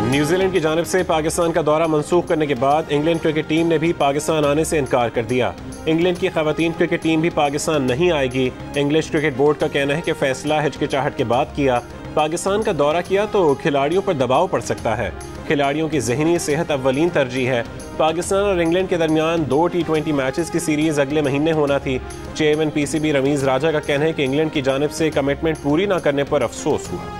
New Zealand की जानिब से पाकिस्तान का दौरा मंसूख करने के बाद इंग्लैंड क्रिकेट टीम ने भी पाकिस्तान आने से इनकार कर दिया। इंग्लैंड की खवातीन क्रिकेट टीम भी पाकिस्तान नहीं आएगी। इंग्लिश क्रिकेट बोर्ड का कहना है कि फैसला हिचकिचाहट के बाद किया। पाकिस्तान का दौरा किया तो खिलाड़ियों पर दबाव पड़ सकता है। खिलाड़ियों की ज़हनी सेहत अव्वलीन तरजीह है। पाकिस्तान और इंग्लैंड के दरमियान 2 T20 मैचेस की सीरीज अगले महीने होना थी। चेयरमैन PCB रमीज राजा का कहना है कि इंग्लैंड की जानिब से कमिटमेंट पूरी न करने पर अफसोस हुआ।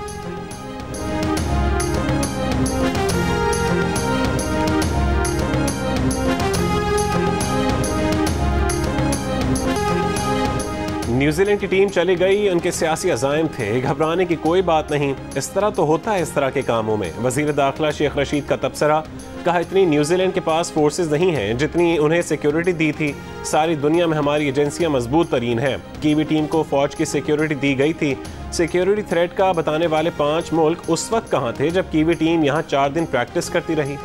न्यूजीलैंड की टीम चली गई, उनके सियासी अज़ाइम थे, घबराने की कोई बात नहीं, इस तरह तो होता है इस तरह के कामों में। वज़ीर दाखिला शेख रशीद का तबसरा, कहा इतनी न्यूजीलैंड के पास फोर्सेस नहीं हैं जितनी उन्हें सिक्योरिटी दी थी। सारी दुनिया में हमारी एजेंसियां मजबूत तरीन हैं। कीवी टीम को फौज की सिक्योरिटी दी गई थी। सिक्योरिटी थ्रेट का बताने वाले 5 मुल्क उस वक्त कहाँ थे जब कीवी टीम यहाँ 4 दिन प्रैक्टिस करती रही।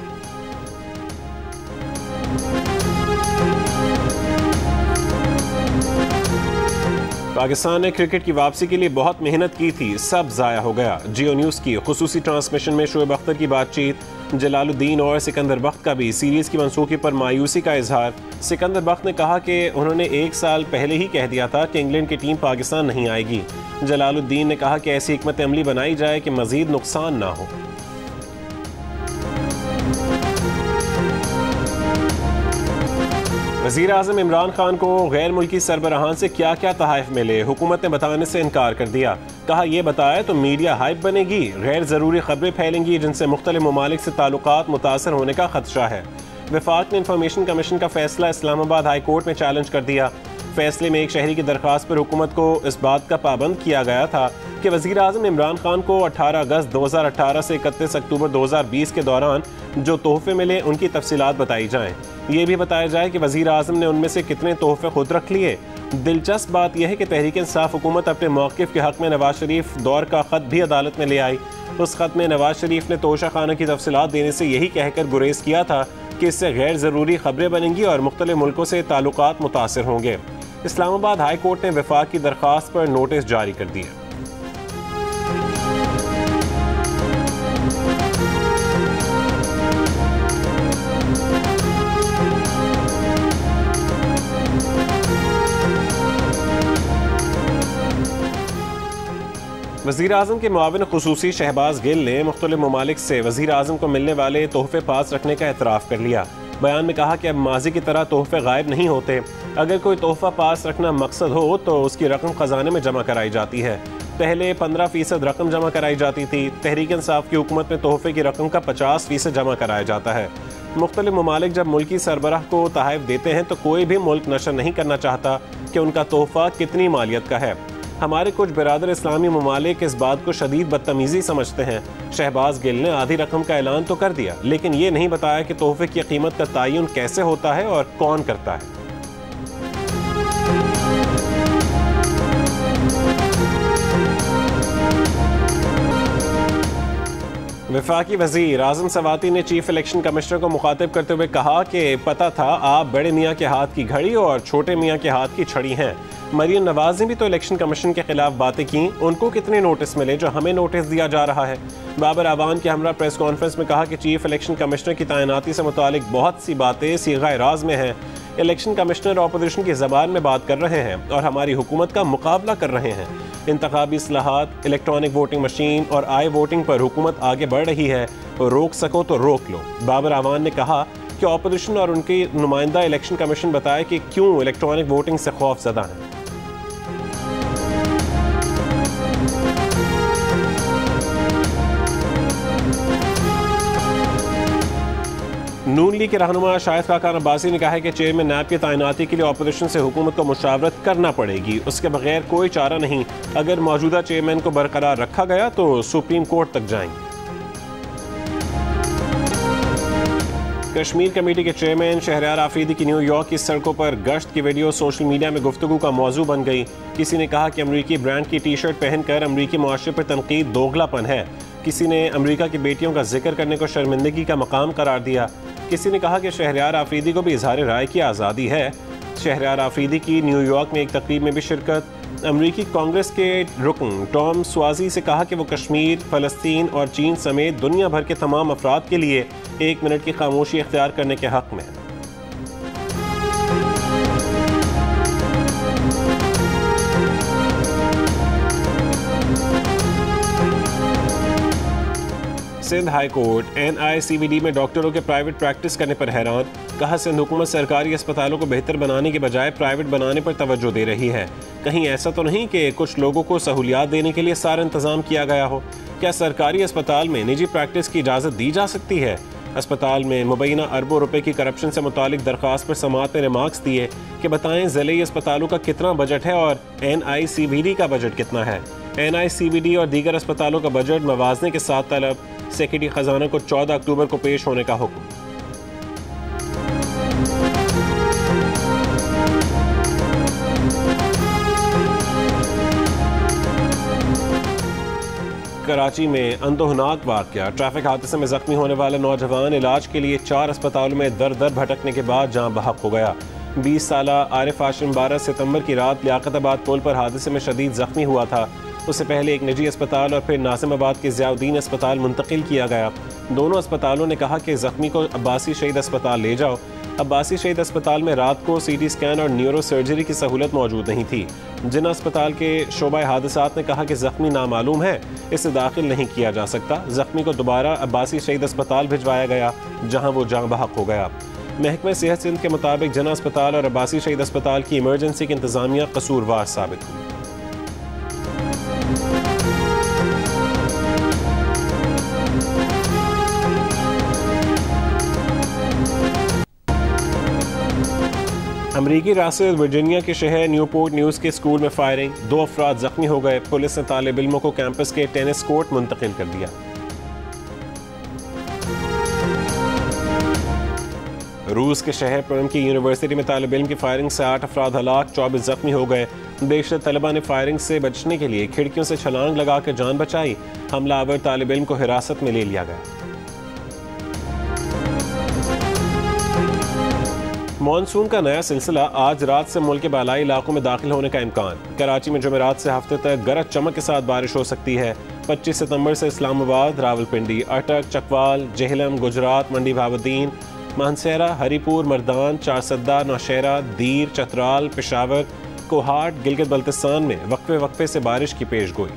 पाकिस्तान ने क्रिकेट की वापसी के लिए बहुत मेहनत की थी, सब ज़ाया हो गया। जियो न्यूज़ की खुसूसी ट्रांसमिशन में शोएब अख्तर की बातचीत। जलालुद्दीन और सिकंदर बख्त का भी सीरीज़ की मनसूखी पर मायूसी का इजहार। सिकंदर बख्त ने कहा कि उन्होंने 1 साल पहले ही कह दिया था कि इंग्लैंड की टीम पाकिस्तान नहीं आएगी। जलालुद्दीन ने कहा कि ऐसी हिकमत अमली बनाई जाए कि मज़ीद नुकसान ना हो। वज़ीर आज़म इमरान खान को गैर मुल्की सरबराहान से क्या क्या तहाइफ मिले, हुकूमत ने बताने से इनकार कर दिया। कहा यह बताया तो मीडिया हाइप बनेगी, गैर ज़रूरी खबरें फैलेंगी जिनसे मुख्तलिफ ममालिक से ताल्लुकात मुतासर होने का खदशा है। वफाक ने इंफॉर्मेशन कमीशन का फैसला इस्लामाबाद हाई कोर्ट में चैलेंज कर दिया। फैसले में एक शहरी की दरख्वास्त पर हुकूमत को इस बात का पाबंद किया गया था कि वज़ीर आज़म इमरान खान को 18 अगस्त 2018 से 31 अक्टूबर 2020 के दौरान जो तोहफे मिले उनकी तफसीलात बताई जाएं। ये भी बताया जाए कि वज़ीर आज़म ने उनमें से कितने तोहफे खुद रख लिए। दिलचस्प बात यह है कि तहरीक इंसाफ हुकूमत अपने मौक़िफ़ के हक़ में नवाज शरीफ दौर का ख़त भी अदालत में ले आई। उस ख़त में नवाज शरीफ ने तोशा खाना की तफसीलात देने से यही कहकर गुरेज किया था कि इससे गैर ज़रूरी खबरें बनेंगी और मुख्तलिफ मुल्कों से ताल्लुकात मुतासर होंगे। इस्लामाबाद हाई कोर्ट ने वफाक की दरख्वास्त पर नोटिस जारी कर दिया। वज़ीर आज़म के मुआविन खुसूसी शहबाज गिल ने मुख्तलिफ ममालिक से वज़ीर आज़म को मिलने वाले तोहफे पास रखने का एतराफ़ कर लिया। बयान में कहा कि अब माजी की तरह तोहफे गायब नहीं होते। अगर कोई तोहफा पास रखना मकसद हो तो उसकी रकम ख़जाने में जमा कराई जाती है। पहले 15% रकम जमा कराई जाती थी। तहरीक इंसाफ की हुकूमत में तोहफे की रकम का 50% जमा कराया जाता है। मुख्तलिफ ममालिक जब मुल्की सरबराह को तहाइफ देते हैं तो कोई भी मुल्क नशर नहीं करना चाहता कि उनका तोहफा कितनी मालियत का है। हमारे कुछ बिरादर इस्लामी ममालिक इस बात को शदीद बदतमीज़ी समझते हैं। शहबाज गिल ने आधी रकम का ऐलान तो कर दिया, लेकिन ये नहीं बताया कि तोहफे की कीमत का तयन कैसे होता है और कौन करता है। वफाकी वज़ीर आज़म सवाती ने चीफ इलेक्शन कमिश्नर को मुखातिब करते हुए कहा कि पता था आप बड़े मियाँ के हाथ की घड़ी और छोटे मियाँ के हाथ की छड़ी हैं। मरियम नवाज ने भी तो इलेक्शन कमीशन के खिलाफ बातें की, उनको कितने नोटिस मिले जो हमें नोटिस दिया जा रहा है। बाबर आवान के हमरा प्रेस कॉन्फ्रेंस में कहा कि चीफ इलेक्शन कमिश्नर की तैनाती से मुतालिक बहुत सी बातें सीगा राज में हैं। इलेक्शन कमिश्नर अपोजिशन की ज़बान में बात कर रहे हैं और हमारी हुकूमत का मुकाबला कर रहे हैं। इंतखाबी इस्लाहात, इलेक्ट्रॉनिक वोटिंग मशीन और आई वोटिंग पर हुकूमत आगे बढ़ रही है, रोक सको तो रोक लो। बाबर आवान ने कहा कि अपोजिशन और उनकी नुमाइंदा इलेक्शन कमीशन बताए कि क्यों इलेक्ट्रॉनिक वोटिंग से खौफजदा हैं। नून लीग के रहनुमा शाहिद खाकान अब्बासी ने कहा है कि चेयरमैन नैब की तैनाती के लिए अपोजिशन से हुकूमत को मुशावरत करना पड़ेगी, उसके बगैर कोई चारा नहीं। अगर मौजूदा चेयरमैन को बरकरार रखा गया तो सुप्रीम कोर्ट तक जाएंगे। कश्मीर कमेटी के चेयरमैन शहरयार आफरीदी की न्यूयॉर्क की सड़कों पर गश्त की वीडियो सोशल मीडिया में गुफ्तगू का मौजू बन गई। किसी ने कहा कि अमरीकी ब्रांड की टी शर्ट पहनकर अमरीकी मुआशरे पर तनकीद दोगलापन है। किसी ने अमरीका की बेटियों का जिक्र करने को शर्मिंदगी का मकाम करार दिया। किसी ने कहा कि शहरयार आफरीदी को भी इजहार राय की आज़ादी है। शहरयार आफरीदी की न्यूयॉर्क में एक तकरीब में भी शिरकत। अमरीकी कांग्रेस के रुकन टॉम स्वाजी से कहा कि वो कश्मीर, फ़लस्तीन और चीन समेत दुनिया भर के तमाम अफराद के लिए 1 मिनट की खामोशी इख्तियार करने के हक़ में। सिंध हाई कोर्ट NICVD में डॉक्टरों के प्राइवेट प्रैक्टिस करने पर हैरान। कहा सिंध हुकूमत सरकारी अस्पतालों को बेहतर बनाने के बजाय प्राइवेट बनाने पर तवज्जो दे रही है। कहीं ऐसा तो नहीं कि कुछ लोगों को सहूलियात देने के लिए सारा इंतजाम किया गया हो? क्या सरकारी अस्पताल में निजी प्रैक्टिस की इजाज़त दी जा सकती है? अस्पताल में मुबैना अरबों रुपए की करप्शन से मुतालिक दरख्वास्त पर समाअत ने रिमार्क्स दिए कि बताएं ज़िले अस्पतालों का कितना बजट है और NICVD का बजट कितना है। NICVD और दीगर अस्पतालों का बजट मवाजने के साथ तलब। सेक्रेटरी खजाना को 14 अक्टूबर को पेश होने का हुक्म। कराची में अंदोहनाक वाक़या। ट्रैफिक हादसे में जख्मी होने वाला नौजवान इलाज के लिए 4 अस्पतालों में दर दर भटकने के बाद जान बहक हो गया। 20 साला आरिफ आशिम 12 सितंबर की रात लियाकताबाद पुल पर हादसे में शदीद जख्मी हुआ था। उससे पहले एक निजी अस्पताल और फिर नाजिमाबाद के ज़ियाउद्दीन अस्पताल मुंतकिल किया गया। दोनों अस्पतालों ने कहा कि जख्मी को अब्बासी शहीद अस्पताल ले जाओ। अब्बासी शहीद अस्पताल में रात को CT स्कैन और न्यूरो सर्जरी की सहूलत मौजूद नहीं थी। जिना अस्पताल के शोबा हादसात ने कहा कि जख्मी नामालूम है, इसे दाखिल नहीं किया जा सकता। जख्मी को दोबारा अब्बासी शहीद अस्पताल भिजवाया गया जहाँ वो जाँ बहक हो गया। महकमा सेहत सिंध के मुताबिक जिना अस्पताल और अब्बासी शहीद अस्पताल की इमरजेंसी की इंतजामिया कसूरवार साबित हुई। अमरीकी रास्ते वर्जीनिया के शहर न्यूपोर्ट न्यूज़ के स्कूल में फायरिंग। 2 अफराद जख्मी हो गए। पुलिस ने तालिब इल्मों को कैंपस के टेनिस कोर्ट मुंतकिल कर दिया। रूस के शहर परम की यूनिवर्सिटी में तालिब इल्म की फायरिंग से 8 अफराद हलाक, 24 जख्मी हो गए। बेशतर तलबा ने फायरिंग से बचने के लिए खिड़कियों से छलांग लगाकर जान बचाई। हमलावर तालिब इल्म को हिरासत में ले लिया गया। मॉनसून का नया सिलसिला। आज रात से मुल्क के बालाई इलाकों में दाखिल होने का इम्कान। कराची में जुमेरात से हफ्ते तक गरज चमक के साथ बारिश हो सकती है। 25 सितंबर से इस्लामाबाद, रावलपिंडी, अटक, चकवाल, जेहलम, गुजरात, मंडी भावुद्दीन, मानसेरा, हरीपुर, मर्दान, चारसद्दा, नौशेरा, दीर, चतराल, पेशावर, कोहाट, गिलगित बल्तिस्तान में वक्फे वक्फे से बारिश की पेशगोई।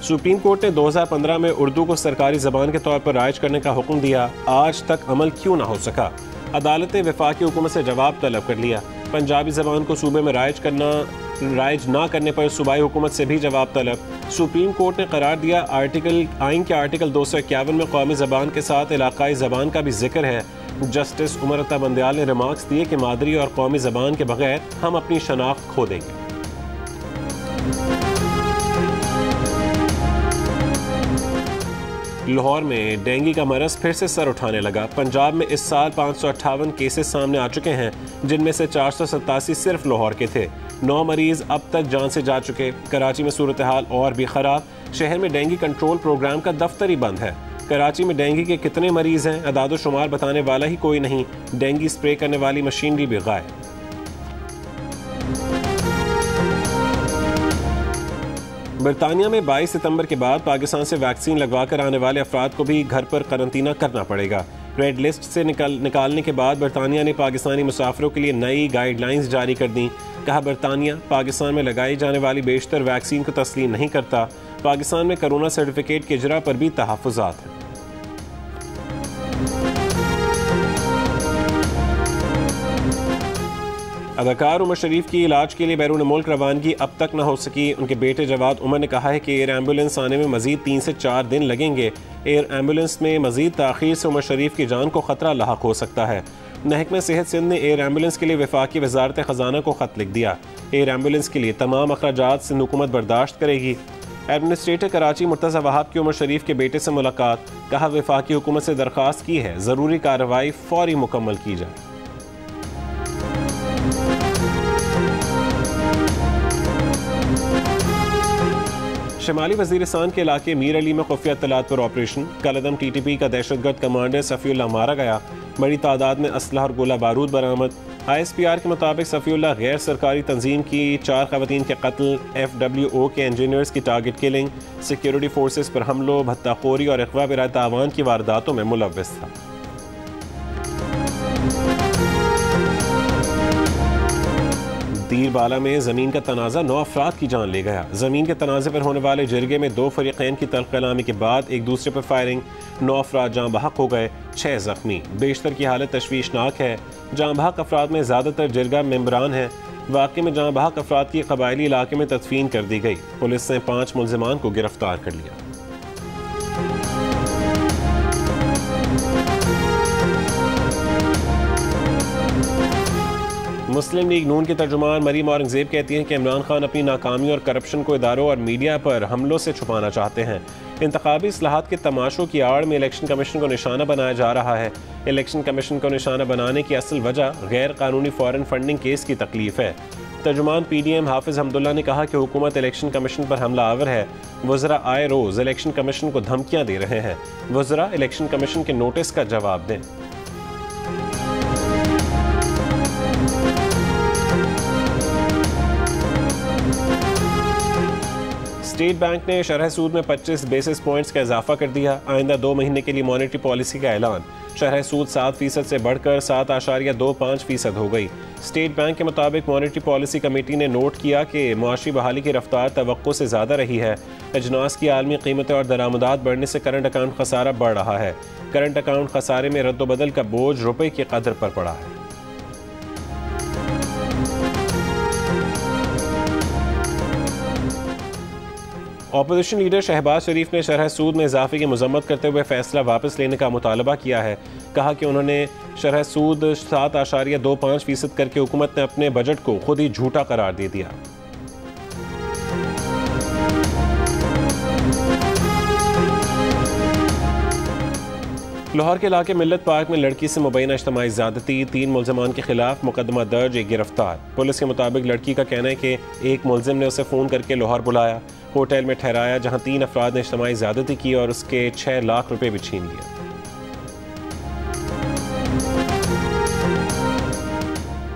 सुप्रीम कोर्ट ने 2015 में उर्दू को सरकारी ज़बान के तौर पर राइज करने का हुक्म दिया। आज तक अमल क्यों ना हो सका? अदालत ने वफाकी हुकूमत से जवाब तलब कर लिया। पंजाबी ज़बान को सूबे में राइज ना करने पर सूबाई हुकूमत से भी जवाब तलब। सुप्रीम कोर्ट ने करार दिया आइन के आर्टिकल 251 में कौमी ज़बान के साथ इलाकाई ज़बान का भी जिक्र है। जस्टिस उमर अता बंदयाल ने रिमार्क्स दिए कि मादरी और कौमी ज़बान के बगैर हम अपनी शनाख्त खो देंगे। लाहौर में डेंगू का मरज फिर से सर उठाने लगा। पंजाब में इस साल 558 केसेस सामने आ चुके हैं, जिनमें से 487 सिर्फ लाहौर के थे। 9 मरीज अब तक जान से जा चुके। कराची में सूरत हाल और भी खराब। शहर में डेंगू कंट्रोल प्रोग्राम का दफ्तर ही बंद है। कराची में डेंगू के कितने मरीज हैं, अदादो शुमार बताने वाला ही कोई नहीं। डेंगू स्प्रे करने वाली मशीनरी भी गायब। बरतानिया में 22 सितंबर के बाद पाकिस्तान से वैक्सीन लगवा कर आने वाले अफराद को भी घर पर करंतना करना पड़ेगा। रेड लिस्ट से निकालने के बाद बरतानिया ने पाकिस्तानी मुसाफिरों के लिए नई गाइडलाइंस जारी कर दी। कहा, बरतानिया पाकिस्तान में लगाई जाने वाली बेशतर वैक्सीन को तस्लीम नहीं करता। पाकिस्तान में कोरोना सर्टिफिकेट के इजरा पर भी तहफ़्फ़ुज़ात हैं। अदाकार उमर शरीफ की इलाज के लिए बैरून मुल्क रवानगी अब तक न हो सकी। उनके बेटे जवाद उमर ने कहा है कि एयर एम्बुलेंस आने में मजीद 3 से 4 दिन लगेंगे। एयर एम्बुलेंस में मजीद ताख़ीर से उमर शरीफ की जान को ख़तरा लाहक हो सकता है। महकमा सेहत सिंध ने एयर एम्बुलेंस के लिए वफाकी वजारत ख़जाना को ख़त लिख दिया। एयर एम्बुलेंस के लिए तमाम अखराजात सिंध हुकूमत बर्दाश्त करेगी। एडमिनिस्ट्रेटर कराची मुर्तज़ा वहाब की उमर शरीफ के बेटे से मुलाकात। कहा, वफाकी हुकूमत से दरख्वास्त की है ज़रूरी कार्रवाई फौरी मुकम्मल की जाए। शिमाली वजीरिस्तान के इलाके मीर अली में खुफिया इत्तलात पर ऑपरेशन। कलअदम TTP का दहशतगर्द कमांडर सफ़ीउल्लाह मारा गया। बड़ी तादाद में असलहा और गोला बारूद बरामद। ISPR के मुताबिक सफ़ीउल्लाह गैर सरकारी तंजीम की 4 ख़वातीन के कत्ल, FWO के इंजीनियर्स की टारगेट किलिंग, सिक्योरिटी फोर्सेस पर हमलों, भत्ताखोरी और अगवा बराए तावान की वारदातों में मुलव्वस था। दीरबाला में ज़मीन का तनाज़ा 9 अफराद की जान ले गया। ज़मीन के तनाज़े पर होने वाले जिरगे में 2 फरीक़ैन की तल्ख़ कलामी के बाद एक दूसरे पर फायरिंग। 9 अफराद जाँ बहक हो गए, 6 ज़ख्मी। बेशतर की हालत तशवीशनाक है। जाँ बहक अफराद में ज़्यादातर जिरगा मेंबरान हैं। वाक़े में जाँ बहक अफराद की कबायली इलाके में तदफीन कर दी गई। पुलिस ने 5 मुल्ज़िमान को गिरफ्तार कर लिया। मुस्लिम लीग नून के तर्जुमान मरीम औरंगजेब कहती हैं कि इमरान खान अपनी नाकामी और करप्शन को इदारों और मीडिया पर हमलों से छुपाना चाहते हैं। इंतखाबी इस्लाहात के तमाशों की आड़ में इलेक्शन कमीशन को निशाना बनाया जा रहा है। इलेक्शन कमीशन को निशाना बनाने की असल वजह गैर कानूनी फॉरेन फंडिंग केस की तकलीफ है। तर्जुमान PDM हाफिज हमदुल्ला ने कहा कि हुकूमत इलेक्शन कमीशन पर हमला आवर है। वज़रा आए रोज़ इलेक्शन कमीशन को धमकियाँ दे रहे हैं। वज़रा इलेक्शन कमीशन के नोटिस का जवाब दें। स्टेट बैंक ने शरह सूद में 25 बेसिस पॉइंट्स का इजाफा कर दिया। आइंदा 2 महीने के लिए मॉनेटरी पॉलिसी का ऐलान। शरह सूद 7% से बढ़कर 7.25% हो गई। स्टेट बैंक के मुताबिक मॉनेटरी पॉलिसी कमेटी ने नोट किया कि मुआशी बहाली की रफ्तार तवक्को से ज़्यादा रही है। अजनास की आलमी कीमतें और दरामदात बढ़ने से करंट अकाउंट खसारा बढ़ रहा है। करंट अकाउंट खसारे में रद्दोबदल का बोझ रुपये की कदर पर पड़ा है। अपोजिशन लीडर शहबाज शरीफ ने शरह सूद में इजाफे की मजम्मत करते हुए फैसला वापस लेने का मुतालबा किया है। कहा कि उन्होंने शरह सूद 7.25% करके हुकूमत ने अपने बजट को खुद ही झूठा करार दे दिया। लाहौर के इलाके मिल्लत पार्क में लड़की से मुबैना इज्तिमाई ज़्यादती, 3 मुल्ज़िमान के खिलाफ मुकदमा दर्ज, एक गिरफ्तार। पुलिस के मुताबिक लड़की का कहना है कि एक मुल्ज़िम ने उसे फ़ोन करके लाहौर बुलाया, होटल में ठहराया, जहां 3 अफराद ने इज्तिमाई ज़्यादती की और उसके 6 लाख रुपए भी छीन लिए।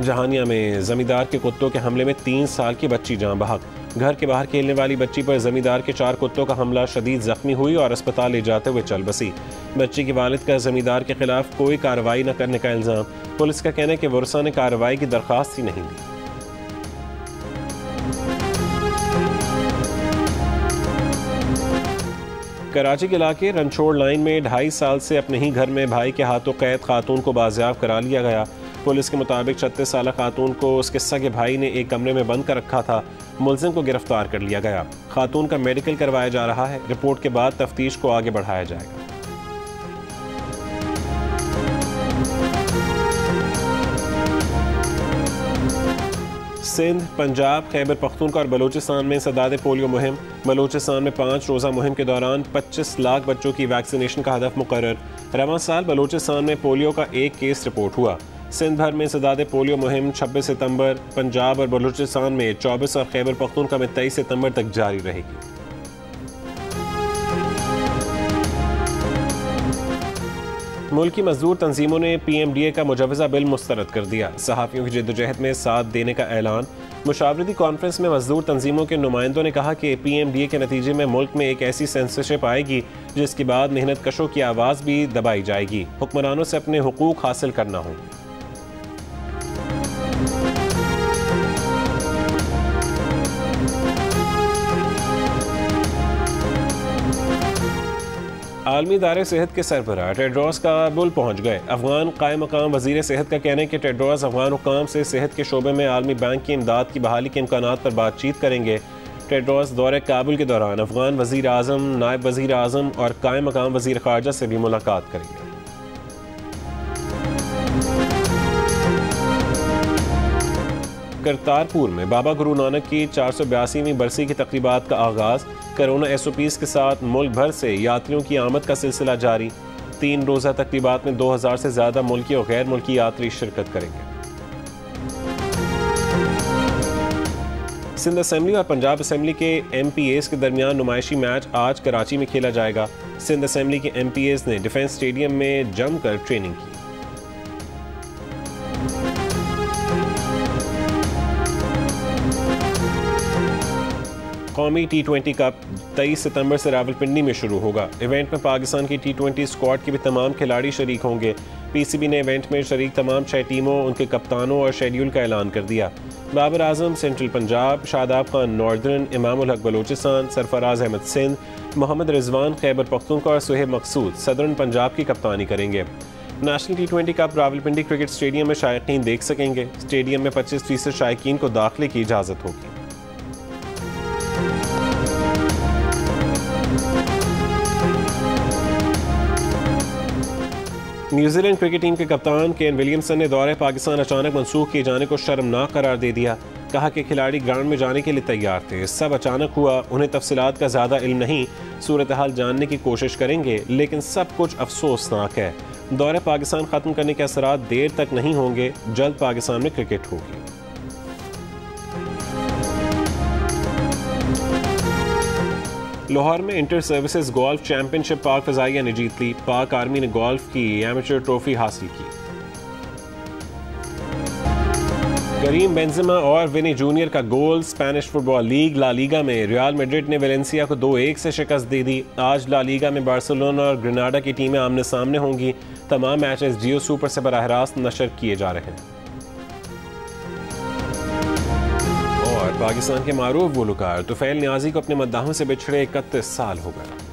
जहानिया में जमींदार के कुत्तों के हमले में 3 साल की बच्ची जान बहक। घर के बाहर खेलने वाली बच्ची पर जमींदार के 4 कुत्तों का हमला, शदीद जख्मी हुई और अस्पताल ले जाते हुए चल बसी। बच्ची के वालिद का जमींदार के खिलाफ कोई कार्रवाई न करने का इल्ज़ाम। पुलिस का कहना है कि वर्षा ने कार्रवाई की दरख्वास्त ही नहीं दी। कराची के इलाके रनछोड़ लाइन में 2.5 साल से अपने ही घर में भाई के हाथों कैद खातून को बाजियाब करा लिया गया। पुलिस के मुताबिक 36 साल खातून को उसके सगे भाई ने एक कमरे में बंद कर रखा था। मुल्जिम को गिरफ्तार कर लिया गया। खातून का मेडिकल करवाया जा रहा है। रिपोर्ट के बाद तफ्तीश को आगे बढ़ाया जाएगा। सिंध, पंजाब, खैबर पख्तूनख्वा और बलूचिस्तान में सदाद पोलियो मुहिम। बलूचिस्तान में 5 रोज़ा मुहिम के दौरान 25 लाख बच्चों की वैक्सीनेशन का हदफ मुकर्रर। रवां साल बलूचिस्तान में पोलियो का 1 केस रिपोर्ट हुआ। सिंध भर में सदाद पोलियो मुहिम 26 सितंबर, पंजाब और बलूचिस्तान में 24 और खैबर पख्तूनख्वा में 23 सितंबर तक जारी रहेगी। मुल्की मजदूर तंजीमों ने PMDA का मुजवजा बिल मुस्तरद कर दिया। सहाफ़ियों की जद्दोजहद में साथ देने का ऐलान। मुशावरती कॉन्फ्रेंस में मजदूर तंजीमों के नुमाइंदों ने कहा कि PMDA के नतीजे में मुल्क में एक ऐसी सेंसरशिप आएगी जिसके बाद मेहनत कशों की आवाज़ भी दबाई जाएगी। हुक्मरानों से अपने हुकूक हासिल करना होंगे। आलमी इदारे सेहत के सरबराह टेड्रोस काबुल पहुँच गए। अफगान कायम मकाम वज़ीर सेहत का कहना है कि टेड्रोस अफगान हुक्काम से सेहत के शोबे में आलमी बैंक की इमदाद की बहाली के इम्कानात पर बातचीत करेंगे। टेड्रोस दौरे काबुल के दौरान अफगान वज़ीर आज़म, नायब वज़ीर आज़म और कायम मकाम वज़ीर ख़ारजा से भी मुलाकात करेंगे। करतारपुर में बाबा गुरु नानक की 482वीं बरसी की तकरीबात का आगाज़। कोरोना SOPs के साथ मुल्क भर से यात्रियों की आमद का सिलसिला जारी। 3 रोज़ा तकरीबात में 2000 से ज़्यादा मुल्की और गैर मुल्की यात्री शिरकत करेंगे। सिंध असेंबली और पंजाब असेंबली के MPAs के दरमियान नुमाइशी मैच आज कराची में खेला जाएगा। सिंध असेंबली के MPAs ने डिफेंस स्टेडियम में जमकर ट्रेनिंग की। कौमी T20 कप 23 सितंबर से रावलपिंडी में शुरू होगा। इवेंट में पाकिस्तान की T20 स्क्वाड के भी तमाम खिलाड़ी शरीक होंगे। PCB ने इवेंट में शरीक तमाम 6 टीमों, उनके कप्तानों और शेड्यूल का ऐलान कर दिया। बाबर आजम सेंट्रल पंजाब, शादाब खान नॉर्दर्न, इमामुल हक बलोचिस्तान, सरफराज अहमद सिंध, मोहम्मद रिजवान खैबर पख्तूनख्वा और सुहेब मकसूद सदर्न पंजाब की कप्तानी करेंगे। National T20 cup Rawalpindi cricket stadium में शायकीन देख सकेंगे। स्टेडियम में 25% शायकीन को दाखिले की इजाज़त होगी। न्यूजीलैंड क्रिकेट टीम के कप्तान केन विलियमसन ने दौरे पाकिस्तान अचानक मंसूख किए जाने को शर्मनाक करार दे दिया। कहा कि खिलाड़ी ग्राउंड में जाने के लिए तैयार थे, सब अचानक हुआ, उन्हें तफसीलात का ज़्यादा इल्म नहीं, सूरत हाल जानने की कोशिश करेंगे, लेकिन सब कुछ अफसोसनाक है। दौरे पाकिस्तान ख़त्म करने के असरात देर तक नहीं होंगे, जल्द पाकिस्तान में क्रिकेट होगी। लाहौर में इंटर सर्विसेज गोल्फ चैंपियनशिप पाक फ़ज़ाइया ने जीत ली। पाक आर्मी ने गोल्फ की एमेचर ट्रॉफी हासिल की। करीम बेंजेमा और विनी जूनियर का गोल। Spanish football league La Liga में रियल मैड्रिड ने वेलेंसिया को 2-1 से शिकस्त दे दी। आज ला लीगा में बार्सिलोना और ग्रेनाडा की टीमें आमने सामने होंगी। तमाम मैचेस जियो सुपर से बराह रास्त नशर किए जा रहे हैं। और पाकिस्तान के मारूफ गुलकार तुफैल नियाज़ी को अपने मद्दाहों से बिछड़े 31 साल हो गए।